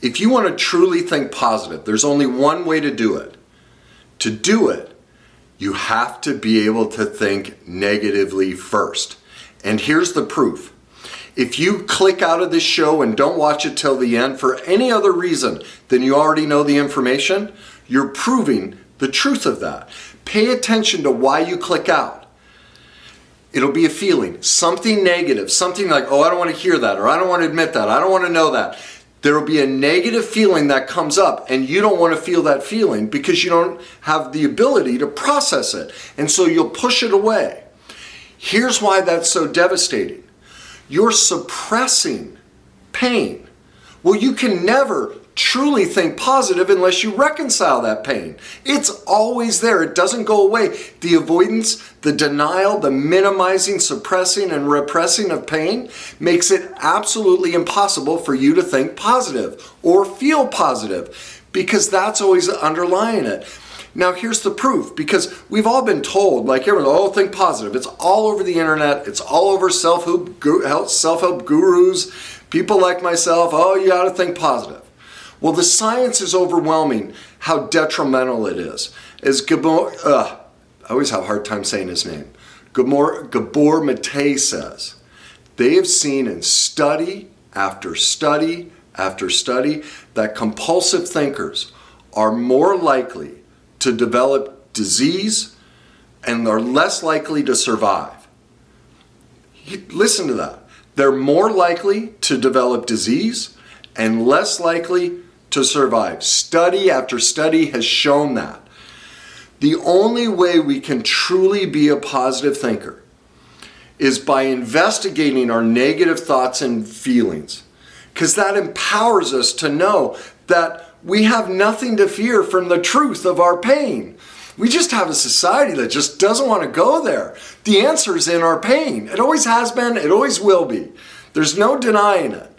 if you want to truly think positive, there's only one way to do it. To do it, you have to be able to think negatively first. And here's the proof. If you click out of this show and don't watch it till the end for any other reason than you already know the information, you're proving the truth of that. Pay attention to why you click out. It'll be a feeling, something negative, something like, oh, I don't want to hear that, or I don't want to admit that, I don't want to know that. There will be a negative feeling that comes up, and you don't want to feel that feeling because you don't have the ability to process it. And so you'll push it away. Here's why that's so devastating. You're suppressing pain. Well, you can never truly think positive unless you reconcile that pain. It's always there. It doesn't go away. The avoidance, the denial, the minimizing, suppressing, and repressing of pain makes it absolutely impossible for you to think positive or feel positive because that's always underlying it. Now here's the proof, because we've all been told, like everyone, oh, think positive. It's all over the internet. It's all over self-help gurus, people like myself. Oh, you got to think positive. Well, the science is overwhelming how detrimental it is. As I always have a hard time saying his name, Gabor Mate says, they have seen in study after study after study that compulsive thinkers are more likely to develop disease and are less likely to survive. Listen to that. They're more likely to develop disease and less likely to survive. Study after study has shown that. The only way we can truly be a positive thinker is by investigating our negative thoughts and feelings, because that empowers us to know that we have nothing to fear from the truth of our pain. We just have a society that just doesn't want to go there. The answer is in our pain. It always has been, it always will be. There's no denying it.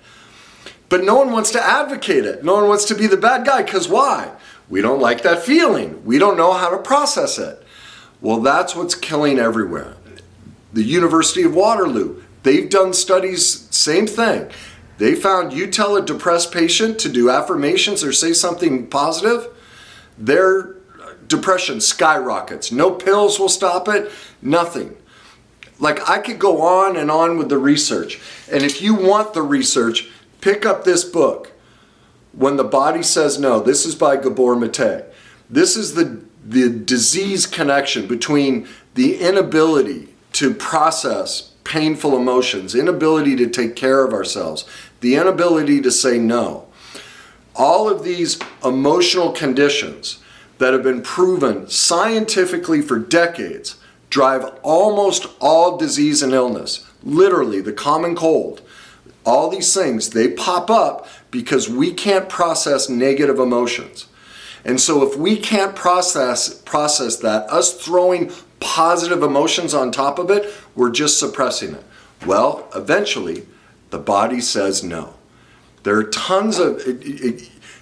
But no one wants to advocate it. No one wants to be the bad guy, because why? We don't like that feeling. We don't know how to process it. Well, that's what's killing everywhere. The University of Waterloo, they've done studies, same thing. They found you tell a depressed patient to do affirmations or say something positive, their depression skyrockets. No pills will stop it, nothing. Like, I could go on and on with the research. And if you want the research, pick up this book, When the Body Says No. This is by Gabor Mate. This is the disease connection between the inability to process painful emotions, inability to take care of ourselves, the inability to say no. All of these emotional conditions that have been proven scientifically for decades drive almost all disease and illness. Literally, the common cold. All these things, they pop up because we can't process negative emotions. And so if we can't process that, us throwing positive emotions on top of it, we're just suppressing it. Well, eventually, the body says no. There are tons of,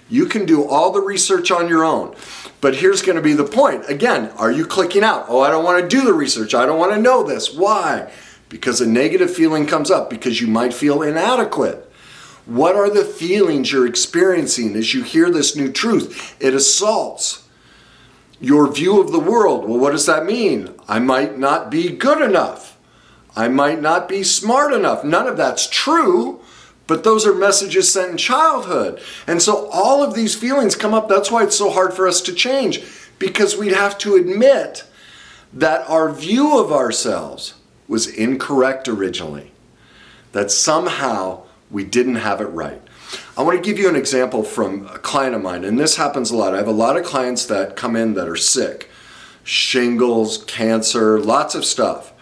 you can do all the research on your own. But here's going to be the point. Again, are you clicking out? Oh, I don't want to do the research. I don't want to know this. Why? Because a negative feeling comes up, because you might feel inadequate. What are the feelings you're experiencing as you hear this new truth? It assaults your view of the world. Well, what does that mean? I might not be good enough. I might not be smart enough. None of that's true, but those are messages sent in childhood. And so all of these feelings come up. That's why it's so hard for us to change, because we'd have to admit that our view of ourselves was incorrect originally, that somehow we didn't have it right. I want to give you an example from a client of mine, and this happens a lot. I have a lot of clients that come in that are sick, shingles, cancer, lots of stuff.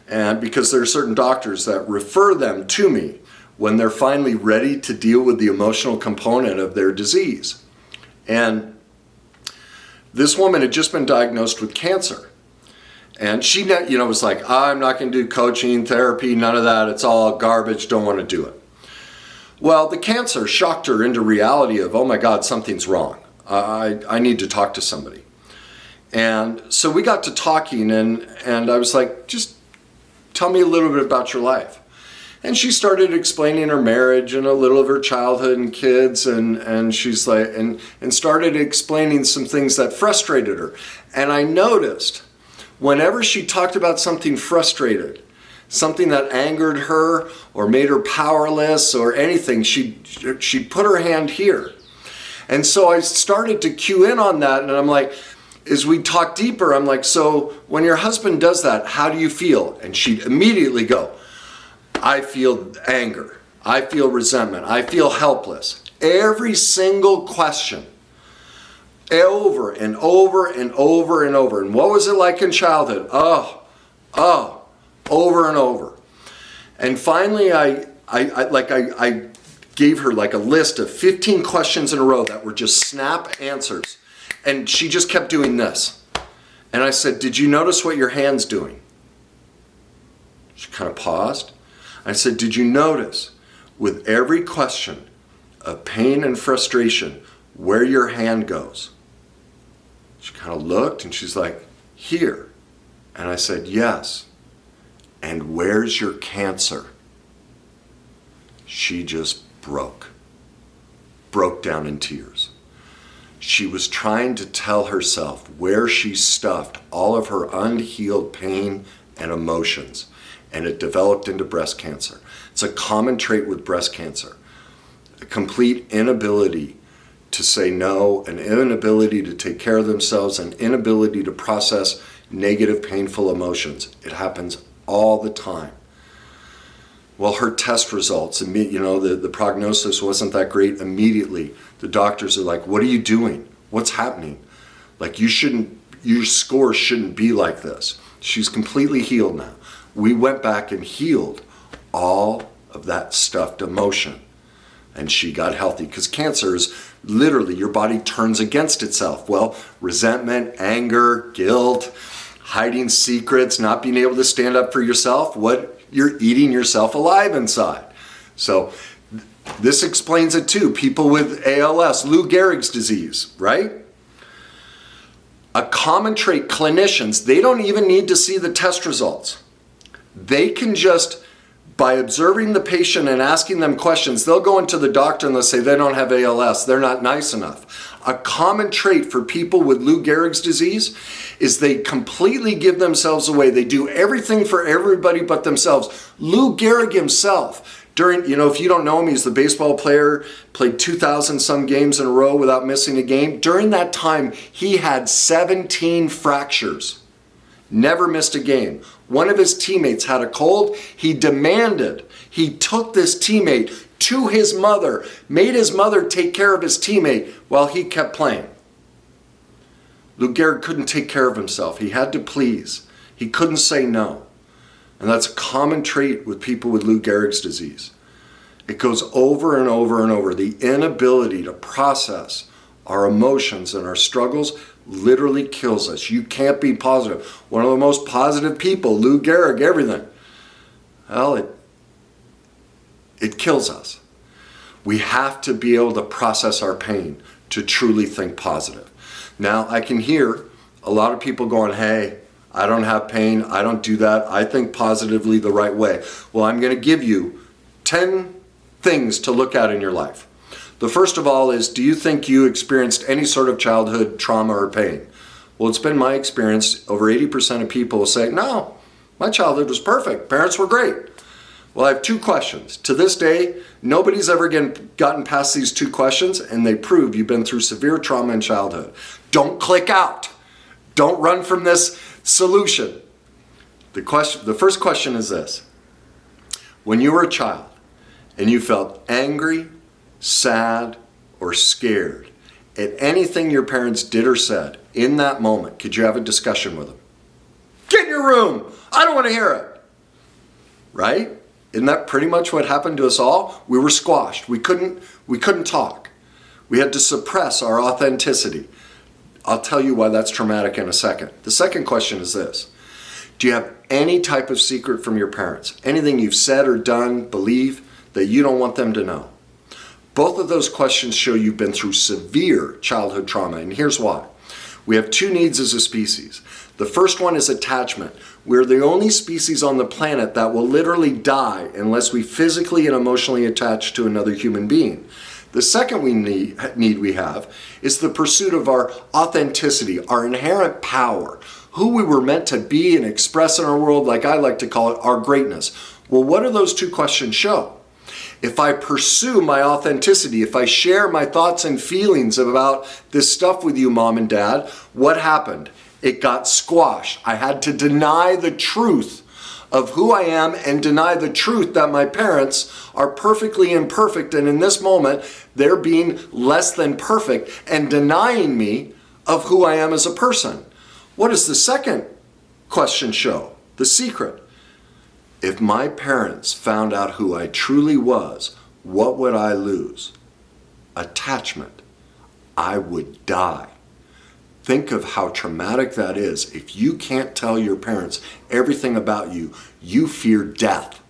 And because there are certain doctors that refer them to me when they're finally ready to deal with the emotional component of their disease. And this woman had just been diagnosed with cancer. And she, was like, I'm not going to do coaching, therapy, none of that. It's all garbage. Don't want to do it. Well, the cancer shocked her into reality of, oh my God, something's wrong. I need to talk to somebody. And so we got to talking, and I was like, just tell me a little bit about your life. And she started explaining her marriage and a little of her childhood and kids, and she's like, and started explaining some things that frustrated her. And I noticed whenever she talked about something frustrated, something that angered her or made her powerless or anything, she'd put her hand here. And so I started to cue in on that, and I'm like, as we talk deeper, I'm like, so when your husband does that, how do you feel? And she'd immediately go, I feel anger, I feel resentment, I feel helpless. Every single question, over and over and over and over. And what was it like in childhood? Oh, over and over. And finally, I gave her like a list of 15 questions in a row that were just snap answers. And she just kept doing this. And I said, did you notice what your hand's doing? She kind of paused. I said, did you notice with every question of pain and frustration where your hand goes? She kind of looked and she's like, here. And I said, yes. And where's your cancer? She just broke down in tears. She was trying to tell herself where she stuffed all of her unhealed pain and emotions, and it developed into breast cancer. It's a common trait with breast cancer, a complete inability to say no, an inability to take care of themselves, an inability to process negative, painful emotions. It happens all the time. Well, her test results, the prognosis wasn't that great immediately. The doctors are like, what are you doing? What's happening? Like, your score shouldn't be like this. She's completely healed now. We went back and healed all of that stuffed emotion. And she got healthy, because cancer is literally your body turns against itself. Well, resentment, anger, guilt, hiding secrets, not being able to stand up for yourself, you're eating yourself alive inside. So this explains it too. People with ALS, Lou Gehrig's disease, right? A common trait, clinicians, they don't even need to see the test results. They can just, by observing the patient and asking them questions, they'll go into the doctor and they'll say they don't have ALS, they're not nice enough. A common trait for people with Lou Gehrig's disease is they completely give themselves away. They do everything for everybody but themselves. Lou Gehrig himself, if you don't know him, he's the baseball player, played 2,000 some games in a row without missing a game. During that time, he had 17 fractures, never missed a game. One of his teammates had a cold. He took this teammate to his mother, made his mother take care of his teammate while he kept playing. Lou Gehrig couldn't take care of himself. He had to please. He couldn't say no. And that's a common trait with people with Lou Gehrig's disease. It goes over and over and over. The inability to process our emotions and our struggles literally kills us. You can't be positive. One of the most positive people, Lou Gehrig, everything. Well, it kills us. We have to be able to process our pain to truly think positive. Now, I can hear a lot of people going, hey, I don't have pain, I don't do that, I think positively the right way. Well, I'm going to give you 10 things to look at in your life. The first of all is, do you think you experienced any sort of childhood trauma or pain? Well, it's been my experience, over 80% of people will say, no, my childhood was perfect, parents were great. Well, I have 2 questions. To this day, nobody's ever gotten past these 2 questions, and they prove you've been through severe trauma in childhood. Don't click out. Don't run from this solution. The first question is this. When you were a child and you felt angry, sad, or scared at anything your parents did or said in that moment, could you have a discussion with them? Get in your room. I don't want to hear it. Right? Isn't that pretty much what happened to us all? We were squashed. We couldn't talk. We had to suppress our authenticity. I'll tell you why that's traumatic in a second. The second question is this. Do you have any type of secret from your parents? Anything you've said or done, believe, that you don't want them to know? Both of those questions show you've been through severe childhood trauma, and here's why. We have 2 needs as a species. The first one is attachment. We're the only species on the planet that will literally die unless we physically and emotionally attach to another human being. The second need we have is the pursuit of our authenticity, our inherent power, who we were meant to be and express in our world, like I like to call it, our greatness. Well, what do those two questions show? If I pursue my authenticity, if I share my thoughts and feelings about this stuff with you, Mom and Dad, what happened? It got squashed. I had to deny the truth of who I am and deny the truth that my parents are perfectly imperfect, and in this moment they're being less than perfect and denying me of who I am as a person. What does the second question show? The secret. If my parents found out who I truly was, what would I lose? Attachment. I would die. Think of how traumatic that is. If you can't tell your parents everything about you, you fear death.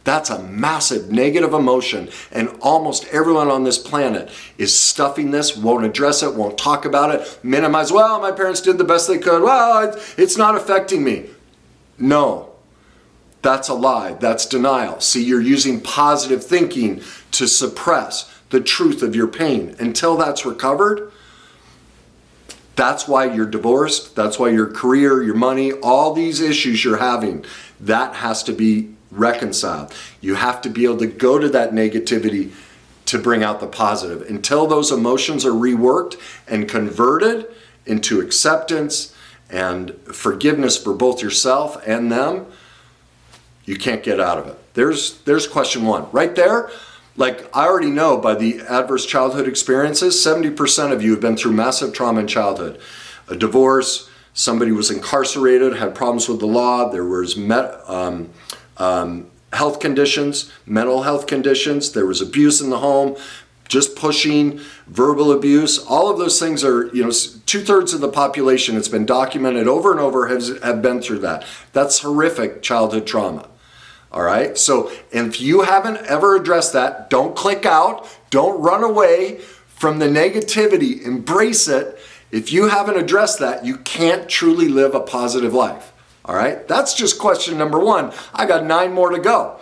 That's a massive negative emotion, and almost everyone on this planet is stuffing this, won't address it, won't talk about it, minimize, well, my parents did the best they could, well, it's not affecting me. No, that's a lie, that's denial. See, you're using positive thinking to suppress the truth of your pain. Until that's recovered, that's why you're divorced, that's why your career, your money, all these issues you're having, that has to be reconciled. You have to be able to go to that negativity to bring out the positive. Until those emotions are reworked and converted into acceptance and forgiveness for both yourself and them, you can't get out of it. There's question one. Right there, like I already know by the adverse childhood experiences, 70% of you have been through massive trauma in childhood. A divorce, somebody was incarcerated, had problems with the law, there was health conditions, mental health conditions, there was abuse in the home, just pushing, verbal abuse. All of those things are, 2/3 of the population, it's been documented over and over, have been through that. That's horrific childhood trauma. All right, so if you haven't ever addressed that, don't click out, don't run away from the negativity, embrace it. If you haven't addressed that, you can't truly live a positive life. All right, that's just question number one. I got 9 more to go.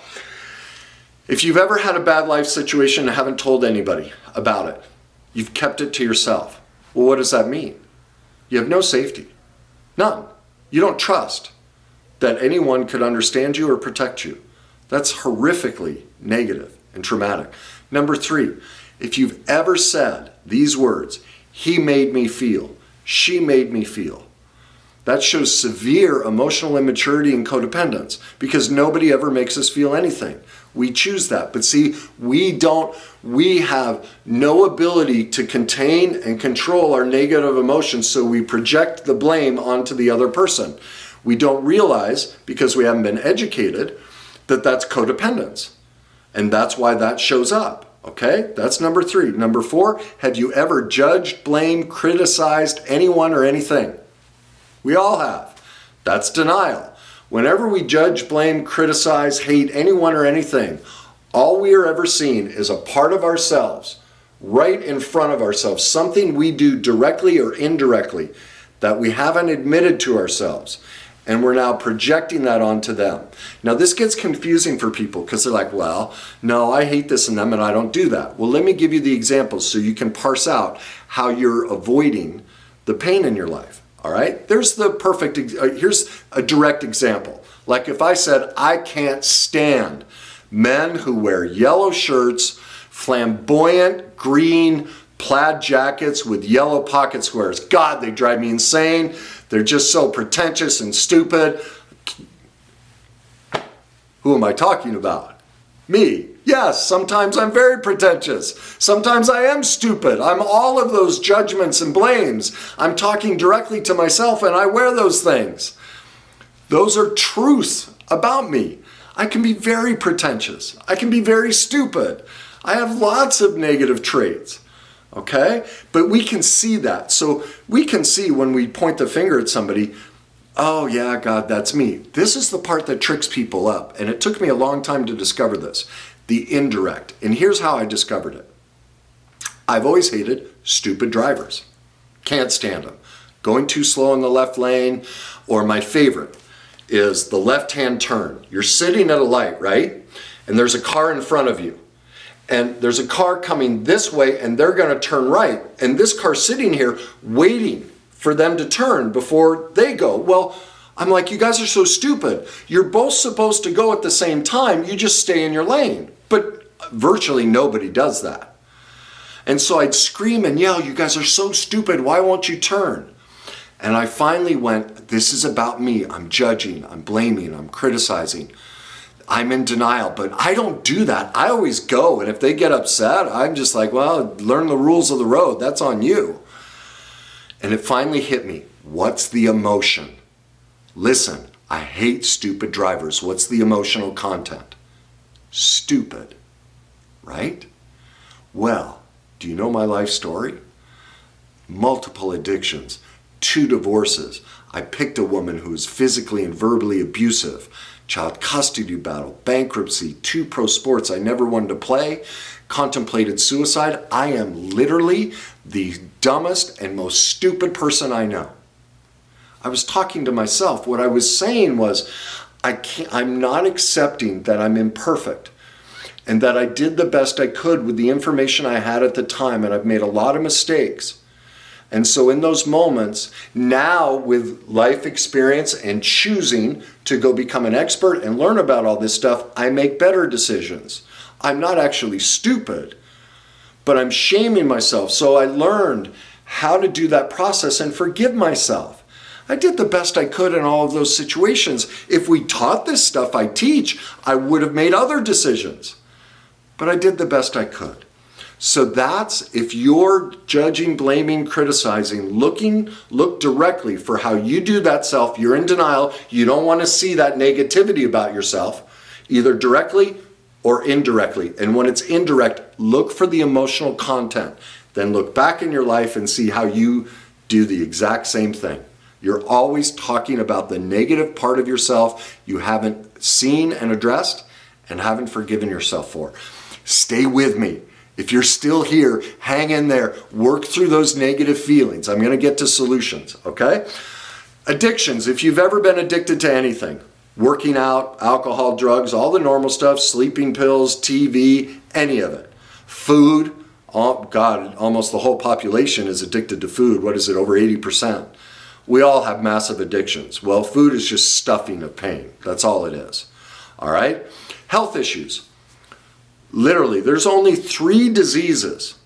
If you've ever had a bad life situation and haven't told anybody about it, you've kept it to yourself. Well, what does that mean? You have no safety, none. You don't trust that anyone could understand you or protect you. That's horrifically negative and traumatic. Number 3, if you've ever said these words, he made me feel, she made me feel, that shows severe emotional immaturity and codependence, because nobody ever makes us feel anything. We choose that. But see, we have no ability to contain and control our negative emotions, so we project the blame onto the other person. We don't realize, because we haven't been educated, that that's codependence. And that's why that shows up. Okay? That's number 3. Number 4, have you ever judged, blamed, criticized anyone or anything? We all have. That's denial. Whenever we judge, blame, criticize, hate anyone or anything, all we are ever seeing is a part of ourselves, right in front of ourselves, something we do directly or indirectly that we haven't admitted to ourselves. And we're now projecting that onto them. Now this gets confusing for people because they're like, well, no, I hate this in them and I don't do that. Well, let me give you the examples so you can parse out how you're avoiding the pain in your life. All right, here's a direct example. Like if I said, I can't stand men who wear yellow shirts, flamboyant green plaid jackets with yellow pocket squares. God, they drive me insane. They're just so pretentious and stupid. Who am I talking about? Me. Yes, sometimes I'm very pretentious. Sometimes I am stupid. I'm all of those judgments and blames. I'm talking directly to myself and I wear those things. Those are truths about me. I can be very pretentious. I can be very stupid. I have lots of negative traits. Okay? But we can see that. So we can see when we point the finger at somebody, oh yeah, God, that's me. This is the part that tricks people up. And it took me a long time to discover this. The indirect. And here's how I discovered it. I've always hated stupid drivers. Can't stand them. going too slow in the left lane, or my favorite is the left-hand turn. You're sitting at a light, right? And there's a car in front of you. And there's a car coming this way and they're gonna turn right. And this car's sitting here waiting for them to turn before they go. Well, I'm like, you guys are so stupid. You're both supposed to go at the same time, you just stay in your lane. But virtually nobody does that. And so I'd scream and yell, you guys are so stupid, why won't you turn? And I finally went, this is about me. I'm judging, I'm blaming, I'm criticizing. I'm in denial, but I don't do that. I always go, and if they get upset, I'm just like, well, learn the rules of the road. That's on you. And it finally hit me. What's the emotion? Listen, I hate stupid drivers. What's the emotional content? Stupid, right? Well, do you know my life story? Multiple addictions, 2 divorces. I picked a woman who was physically and verbally abusive. Child custody battle, bankruptcy, 2 pro sports I never wanted to play, contemplated suicide. I am literally the dumbest and most stupid person I know. I was talking to myself. What I was saying was, I'm not accepting that I'm imperfect and that I did the best I could with the information I had at the time, and I've made a lot of mistakes. And so in those moments, now with life experience and choosing to go become an expert and learn about all this stuff, I make better decisions. I'm not actually stupid, but I'm shaming myself. So I learned how to do that process and forgive myself. I did the best I could in all of those situations. If we taught this stuff I teach, I would have made other decisions. But I did the best I could. So that's, if you're judging, blaming, criticizing, look directly for how you do that self. You're in denial. You don't want to see that negativity about yourself, either directly or indirectly. And when it's indirect, look for the emotional content. Then look back in your life and see how you do the exact same thing. You're always talking about the negative part of yourself you haven't seen and addressed and haven't forgiven yourself for. Stay with me. If you're still here, hang in there. Work through those negative feelings. I'm going to get to solutions, okay? Addictions. If you've ever been addicted to anything, working out, alcohol, drugs, all the normal stuff, sleeping pills, TV, any of it. Food. Oh, God, almost the whole population is addicted to food. What is it, over 80%? We all have massive addictions. Well, food is just stuffing of pain. That's all it is. All right? Health issues. Literally, there's only 3 diseases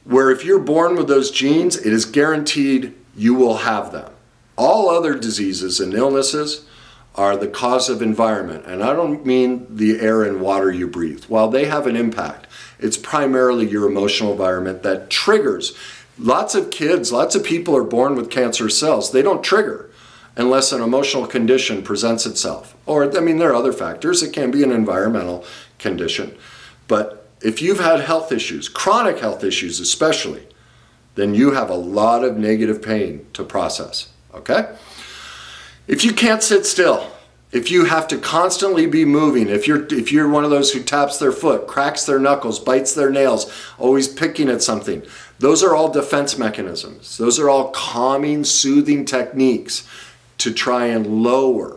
where if you're born with those genes, it is guaranteed you will have them. All other diseases and illnesses are the cause of environment. And I don't mean the air and water you breathe. While they have an impact, it's primarily your emotional environment that triggers. Lots of kids, lots of people are born with cancer cells. They don't trigger unless an emotional condition presents itself. Or, I mean, there are other factors. It can be an environmental condition. But if you've had health issues, chronic health issues especially, then you have a lot of negative pain to process, okay? If you can't sit still, if you have to constantly be moving, if you're one of those who taps their foot, cracks their knuckles, bites their nails, always picking at something, those are all defense mechanisms. Those are all calming, soothing techniques to try and lower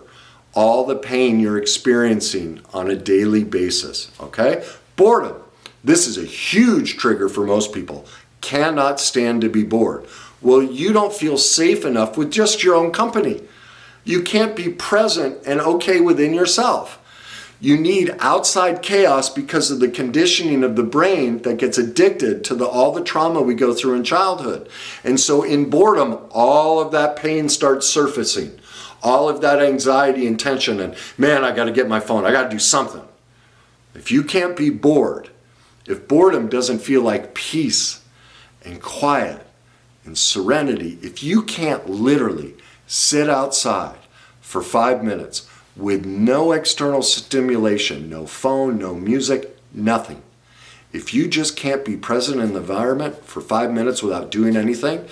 all the pain you're experiencing on a daily basis, okay? Boredom. This is a huge trigger for most people. Cannot stand to be bored. Well, you don't feel safe enough with just your own company. You can't be present and okay within yourself. You need outside chaos because of the conditioning of the brain that gets addicted to all the trauma we go through in childhood. And so in boredom, all of that pain starts surfacing. All of that anxiety and tension and, man, I got to get my phone. I got to do something. If you can't be bored, if boredom doesn't feel like peace and quiet and serenity, if you can't literally sit outside for 5 minutes with no external stimulation, no phone, no music, nothing. If you just can't be present in the environment for 5 minutes without doing anything,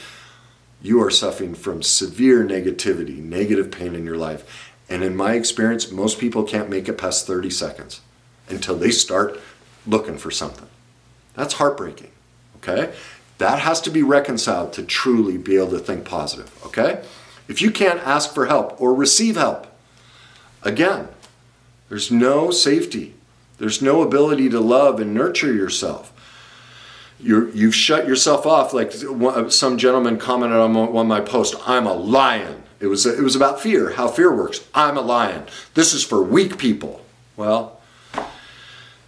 you are suffering from severe negativity, negative pain in your life. And in my experience, most people can't make it past 30 seconds until they start looking for something. That's heartbreaking, okay? That has to be reconciled to truly be able to think positive, okay? If you can't ask for help or receive help, again, there's no safety. There's no ability to love and nurture yourself. You've shut yourself off, like some gentleman commented on one of my posts, I'm a lion. It was about fear, how fear works. I'm a lion. This is for weak people. Well,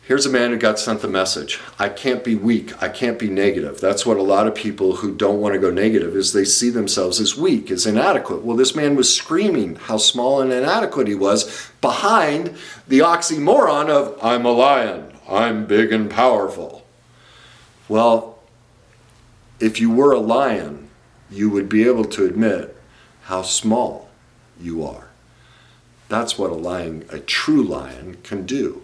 here's a man who got sent the message. I can't be weak. I can't be negative. That's what a lot of people who don't want to go negative is they see themselves as weak, as inadequate. Well, this man was screaming how small and inadequate he was behind the oxymoron of I'm a lion. I'm big and powerful. Well, if you were a lion, you would be able to admit how small you are. That's what a true lion can do.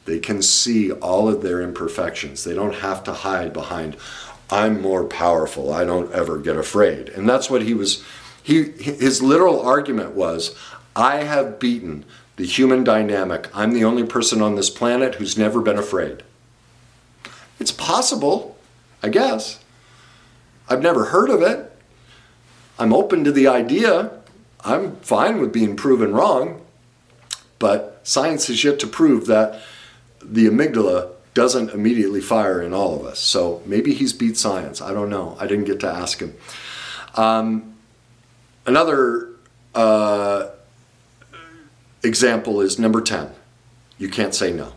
They can see all of their imperfections. They don't have to hide behind, I'm more powerful, I don't ever get afraid. And that's what his literal argument was, I have beaten the human dynamic. I'm the only person on this planet who's never been afraid. It's possible, I guess. I've never heard of it. I'm open to the idea. I'm fine with being proven wrong. But science has yet to prove that the amygdala doesn't immediately fire in all of us. So maybe he's beat science. I don't know. I didn't get to ask him. Another example is number 10. You can't say no.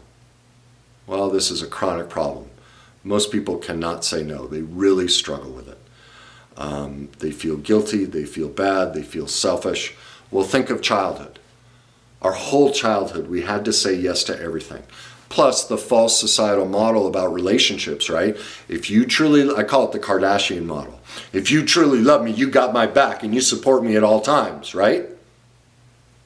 Well, this is a chronic problem. Most people cannot say no. They really struggle with it. They feel guilty, they feel bad, they feel selfish. Well, think of childhood. Our whole childhood, we had to say yes to everything. Plus the false societal model about relationships, right? If you truly, I call it the Kardashian model. If you truly love me, you got my back and you support me at all times, right?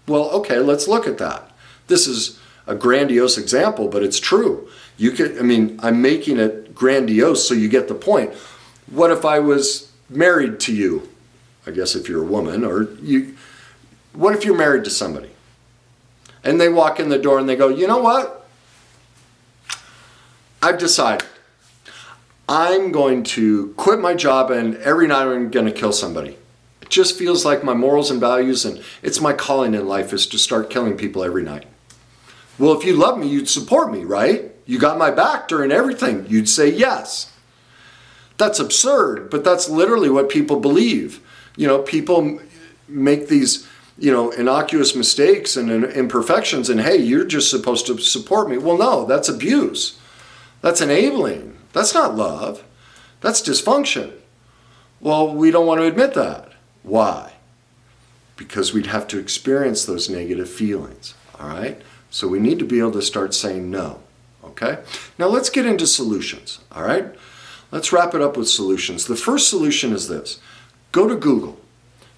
Well, okay, let's look at that. This is a grandiose example, but it's true. I'm making it grandiose so you get the point. What if I was married to you? I guess if you're a woman, what if you're married to somebody? And they walk in the door and they go, you know what? I've decided. I'm going to quit my job and every night I'm going to kill somebody. It just feels like my morals and values and it's my calling in life is to start killing people every night. Well, if you love me, you'd support me, right? You got my back during everything. You'd say yes. That's absurd, but that's literally what people believe. People make these, innocuous mistakes and imperfections and hey, you're just supposed to support me. Well, no, that's abuse. That's enabling. That's not love. That's dysfunction. Well, we don't want to admit that. Why? Because we'd have to experience those negative feelings, all right? So we need to be able to start saying no, okay? Now let's get into solutions, all right? Let's wrap it up with solutions. The first solution is this. Go to Google,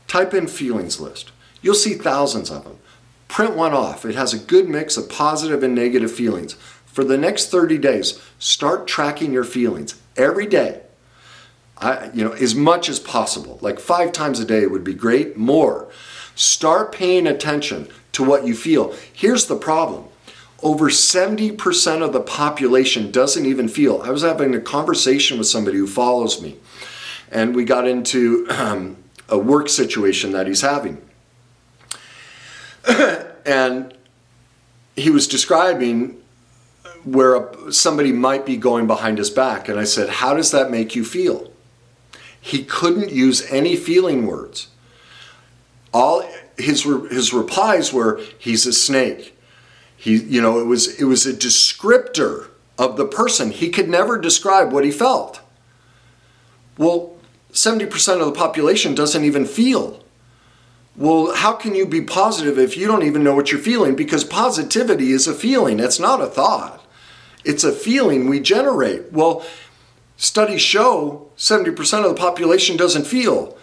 type in feelings list. You'll see thousands of them. Print one off. It has a good mix of positive and negative feelings. For the next 30 days, start tracking your feelings every day. As much as possible, like 5 times a day would be great, more. Start paying attention to what you feel. Here's the problem. Over 70% of the population doesn't even feel. I was having a conversation with somebody who follows me, and we got into a work situation that he's having. And he was describing where somebody might be going behind his back. And I said, how does that make you feel? He couldn't use any feeling words. All his replies were, he's a snake. It was a descriptor of the person. He could never describe what he felt. Well, 70% of the population doesn't even feel. Well, how can you be positive if you don't even know what you're feeling? Because positivity is a feeling. It's not a thought. It's a feeling we generate. Well, studies show 70% of the population doesn't feel.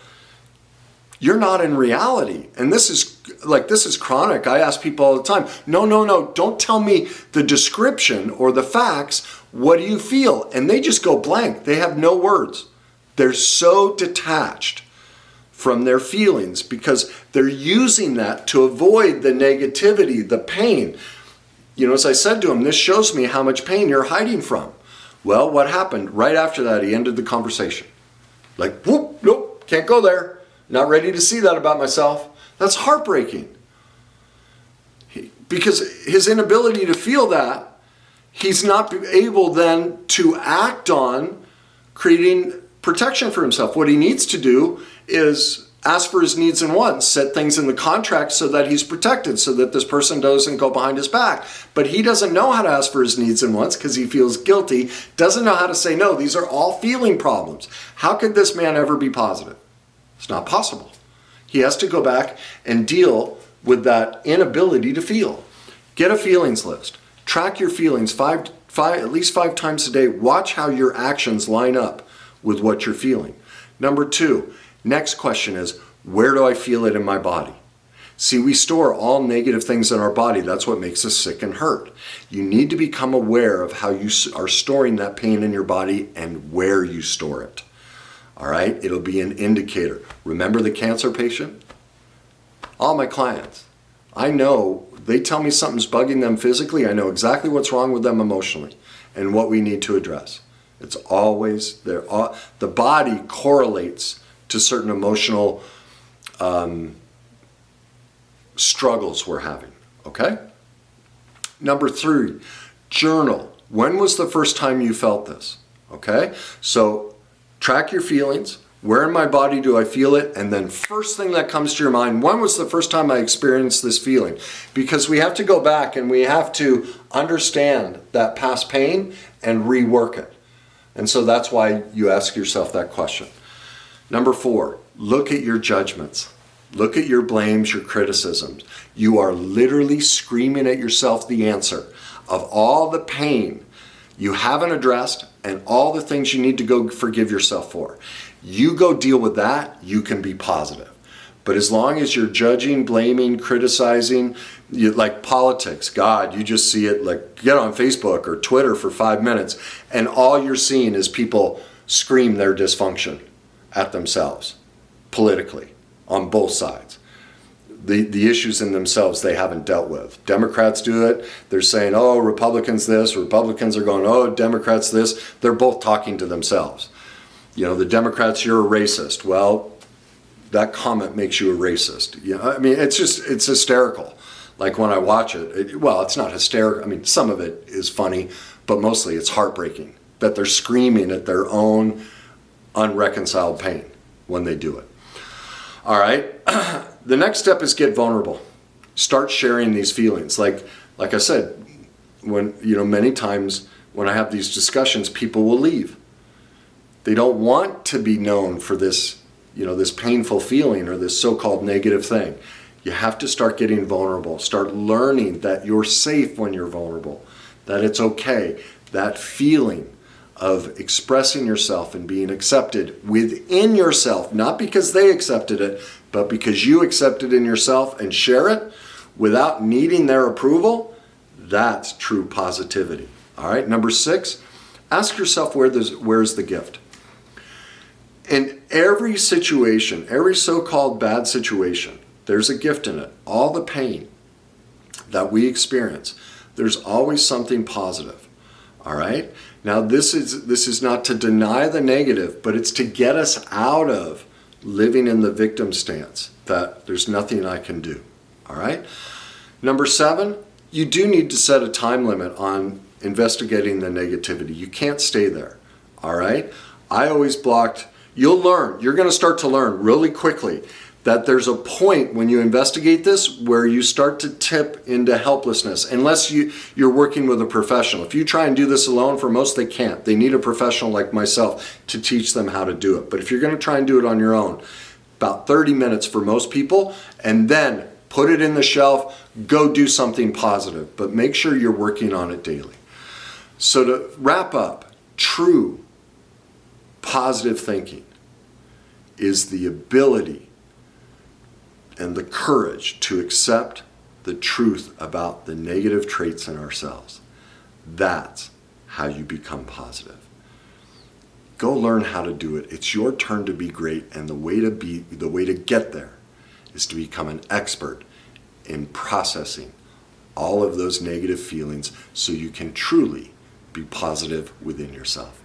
You're not in reality. And this is chronic. I ask people all the time, no, don't tell me the description or the facts. What do you feel? And they just go blank. They have no words. They're so detached from their feelings because they're using that to avoid the negativity, the pain. As I said to him, this shows me how much pain you're hiding from. Well, what happened? Right after that, he ended the conversation. Like, whoop, nope, can't go there. Not ready to see that about myself. That's heartbreaking. Because his inability to feel that, he's not able then to act on creating protection for himself. What he needs to do is ask for his needs and wants, set things in the contract so that he's protected, so that this person doesn't go behind his back. But he doesn't know how to ask for his needs and wants because he feels guilty, doesn't know how to say no. These are all feeling problems. How could this man ever be positive? It's not possible. He has to go back and deal with that inability to feel. Get a feelings list. Track your feelings at least five times a day. Watch how your actions line up with what you're feeling. Number 2, next question is, where do I feel it in my body? See, we store all negative things in our body. That's what makes us sick and hurt. You need to become aware of how you are storing that pain in your body and where you store it. All right? It'll be an indicator. Remember the cancer patient? All my clients, I know they tell me something's bugging them physically. I know exactly what's wrong with them emotionally and what we need to address. It's always there. The body correlates to certain emotional struggles we're having, okay? Number 3, journal. When was the first time you felt this, okay? So track your feelings. Where in my body do I feel it? And then first thing that comes to your mind, when was the first time I experienced this feeling? Because we have to go back and we have to understand that past pain and rework it. And so that's why you ask yourself that question. Number 4, look at your judgments. Look at your blames, your criticisms. You are literally screaming at yourself the answer of all the pain you haven't addressed and all the things you need to go forgive yourself for. You go deal with that, you can be positive. But as long as you're judging, blaming, criticizing, like politics, God, you just see it, like get on Facebook or Twitter for 5 minutes and all you're seeing is people scream their dysfunction at themselves, politically, on both sides. The issues in themselves they haven't dealt with. Democrats do it. They're saying, oh, Republicans this. Republicans are going, oh, Democrats this. They're both talking to themselves. You know, the Democrats, you're a racist. Well, that comment makes you a racist. You know, I mean, it's hysterical. Like when I watch it, well, it's not hysterical. I mean, some of it is funny, but mostly it's heartbreaking that they're screaming at their own unreconciled pain when they do it. All right. The next step is get vulnerable. Start sharing these feelings. Like I said, when, many times when I have these discussions, people will leave. They don't want to be known for this, this painful feeling or this so-called negative thing. You have to start getting vulnerable. Start learning that you're safe when you're vulnerable, that it's okay. That feeling of expressing yourself and being accepted within yourself, not because they accepted it, but because you accept it in yourself and share it without needing their approval, that's true positivity. All right, number 6, ask yourself where's the gift? In every situation, every so-called bad situation, there's a gift in it. All the pain that we experience, there's always something positive. All right? Now this is not to deny the negative, but it's to get us out of living in the victim stance that there's nothing I can do. All right? Number 7, you do need to set a time limit on investigating the negativity. You can't stay there. All right? I always blocked. You'll learn. You're going to start to learn really quickly that there's a point when you investigate this where you start to tip into helplessness, unless you're working with a professional. If you try and do this alone, for most they can't. They need a professional like myself to teach them how to do it. But if you're going to try and do it on your own, about 30 minutes for most people, and then put it in the shelf, go do something positive. But make sure you're working on it daily. So to wrap up, true positive thinking is the ability and the courage to accept the truth about the negative traits in ourselves. That's how you become positive. Go learn how to do it. It's your turn to be great, and the way to get there is to become an expert in processing all of those negative feelings so you can truly be positive within yourself.